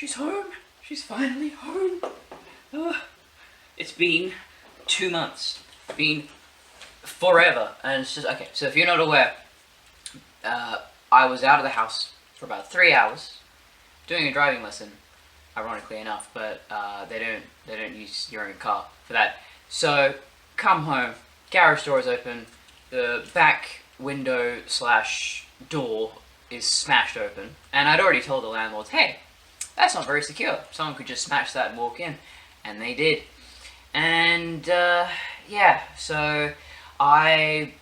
she's home. She's finally home. It's been 2 months. Been forever. And it's just, okay, so if you're not aware, I was out of the house for about 3 hours doing a driving lesson, ironically enough, but they don't use your own car for that. So, come home, garage door is open, the back window slash door is smashed open, and I'd already told the landlords, hey, that's not very secure. Someone could just smash that and walk in, and they did. And yeah, so I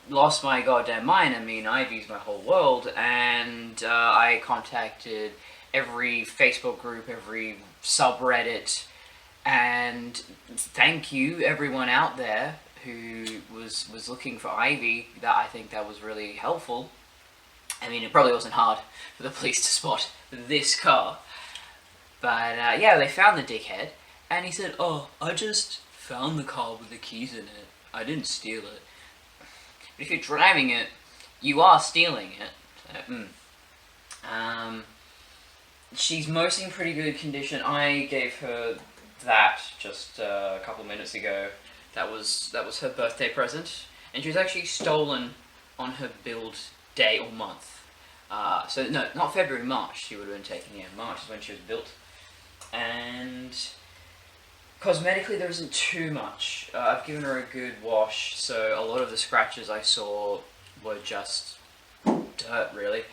lost my goddamn mind. I mean, Ivy's my whole world, and I contacted every Facebook group, every subreddit, and thank you everyone out there who was looking for Ivy. That I think that was really helpful. I mean, it probably wasn't hard for the police to spot this car, but yeah, they found the dickhead, and he said, "Oh, I just found the car with the keys in it. I didn't steal it." But if you're driving it, you are stealing it. So, she's mostly in pretty good condition. I gave her that just a couple minutes ago. That was her birthday present, and she was actually stolen on her build day or month. So no, not February, March. She would have been taken. Yeah, March is when she was built. And cosmetically, there isn't too much. I've given her a good wash, so a lot of the scratches I saw were just dirt, really.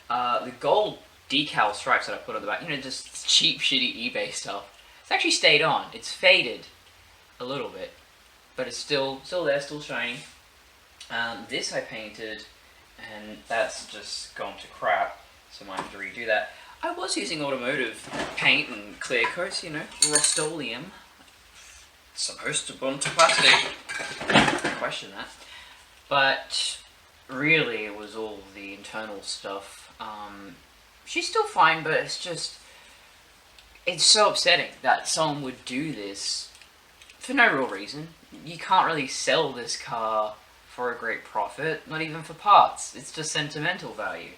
The gold decal stripes that I put on the back, just cheap, shitty eBay stuff, it's actually stayed on. It's faded a little bit, but it's still there, still shiny. This I painted, and that's just gone to crap, so I might have to redo that. I was using automotive paint and clear coats, Rust-Oleum. It's supposed to bond to plastic. I question that. But really, it was all the internal stuff. She's still fine, but it's so upsetting that someone would do this for no real reason. You can't really sell this car for a great profit, not even for parts. It's just sentimental value.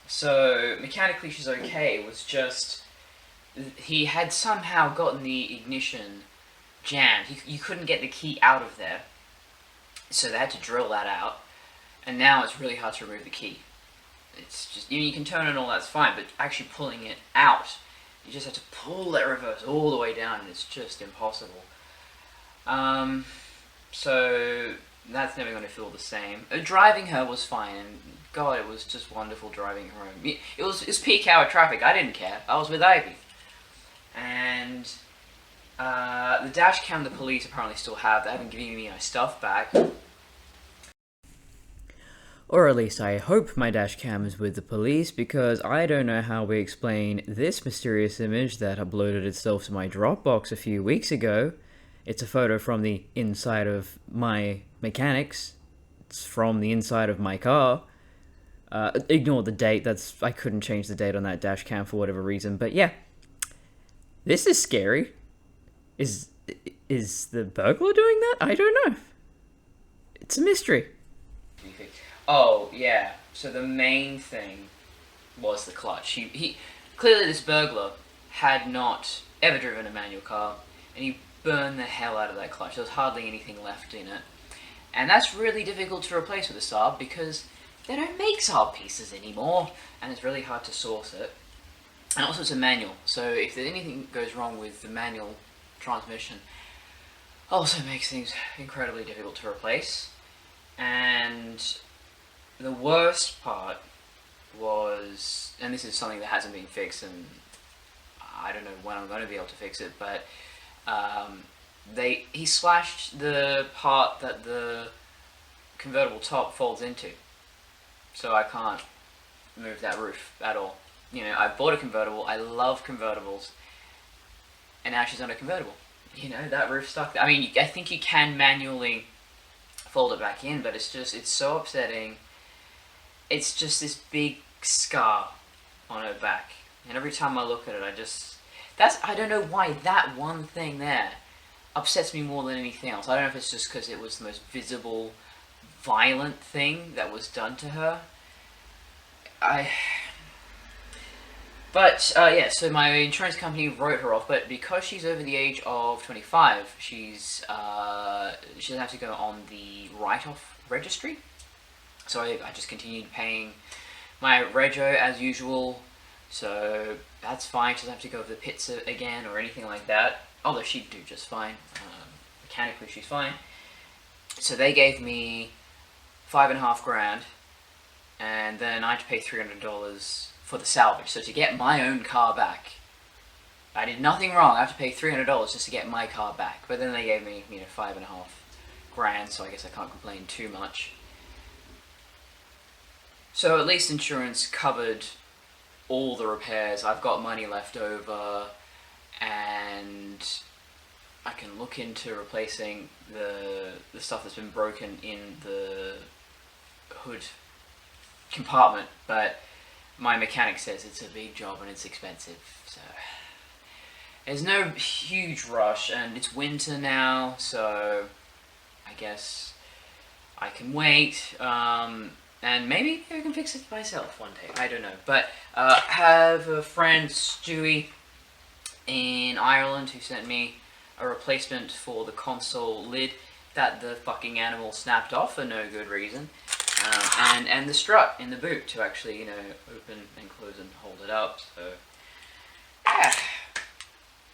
So, mechanically she's okay. It was just, he had somehow gotten the ignition jammed. You couldn't get the key out of there, so they had to drill that out, and now it's really hard to remove the key. It's just, you can turn it and all, that's fine, but actually pulling it out, you just have to pull that reverse all the way down, and it's just impossible. So that's never going to feel the same. Driving her was fine, and God, it was just wonderful driving her home. It was peak hour traffic. I didn't care. I was with Ivy. And the dash cam the police apparently still have. They haven't given me my stuff back. Or at least I hope my dash cam is with the police, because I don't know how we explain this mysterious image that uploaded itself to my Dropbox a few weeks ago. It's a photo from the inside of my mechanics. It's from the inside of my car. Ignore the date. I couldn't change the date on that dash cam for whatever reason. But yeah, this is scary. Is the burglar doing that? I don't know. It's a mystery. Oh yeah. So the main thing was the clutch. He clearly, this burglar had not ever driven a manual car, and he burned the hell out of that clutch. There was hardly anything left in it, and that's really difficult to replace with a Saab because they don't make Saab pieces anymore, and it's really hard to source it. And also it's a manual, so if anything goes wrong with the manual transmission, also makes things incredibly difficult to replace. And the worst part was, and this is something that hasn't been fixed, and I don't know when I'm going to be able to fix it, but he slashed the part that the convertible top folds into, so I can't move that roof at all. I bought a convertible, I love convertibles, and now she's not a convertible. That roof stuck there. I mean, I think you can manually fold it back in, but it's so upsetting. It's just this big scar on her back, and every time I look at it, I don't know why that one thing there upsets me more than anything else. I don't know if it's just because it was the most visible, violent thing that was done to her. But yeah, so my insurance company wrote her off, but because she's over the age of 25, she doesn't have to go on the write-off registry. So I just continued paying my rego as usual, so that's fine. She doesn't have to go over the pits again or anything like that, although she'd do just fine. Mechanically, she's fine. So they gave me $5,500, and then I had to pay $300 for the salvage. So to get my own car back, I did nothing wrong. I have to pay $300 just to get my car back. But then they gave me, $5,500, so I guess I can't complain too much. So at least insurance covered all the repairs. I've got money left over, and I can look into replacing the stuff that's been broken in the hood compartment, but my mechanic says it's a big job and it's expensive, so there's no huge rush, and it's winter now, so I guess I can wait, and maybe I can fix it myself one day, I don't know. But I have a friend, Stewie, in Ireland, who sent me a replacement for the console lid that the fucking animal snapped off for no good reason. And the strut in the boot to actually, open and close and hold it up. So, yeah.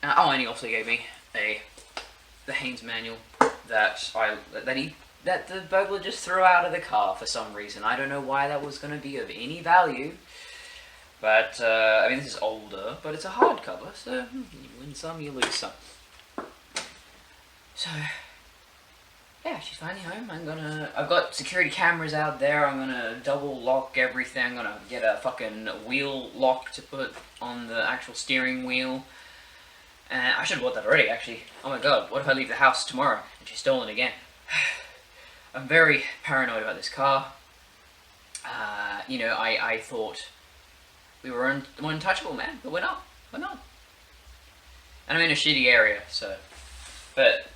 And he also gave me the Haynes manual that the burglar just threw out of the car for some reason. I don't know why that was going to be of any value. But this is older, but it's a hardcover, so you win some, you lose some. So, yeah, she's finally home. I've got security cameras out there. I'm gonna double lock everything. I'm gonna get a fucking wheel lock to put on the actual steering wheel. And I should have bought that already, actually. Oh my god, what if I leave the house tomorrow and she's stolen again? I'm very paranoid about this car. I thought we were untouchable, man, but we're not. We're not. And I'm in a shitty area, so. But,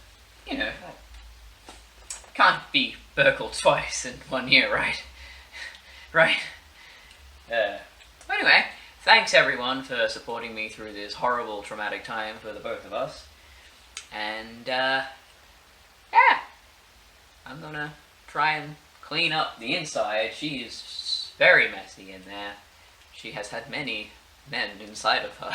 can't be burgled twice in 1 year, right? Right? Anyway, thanks everyone for supporting me through this horrible, traumatic time for the both of us. And, yeah. I'm gonna try and clean up the inside. She is very messy in there. She has had many men inside of her.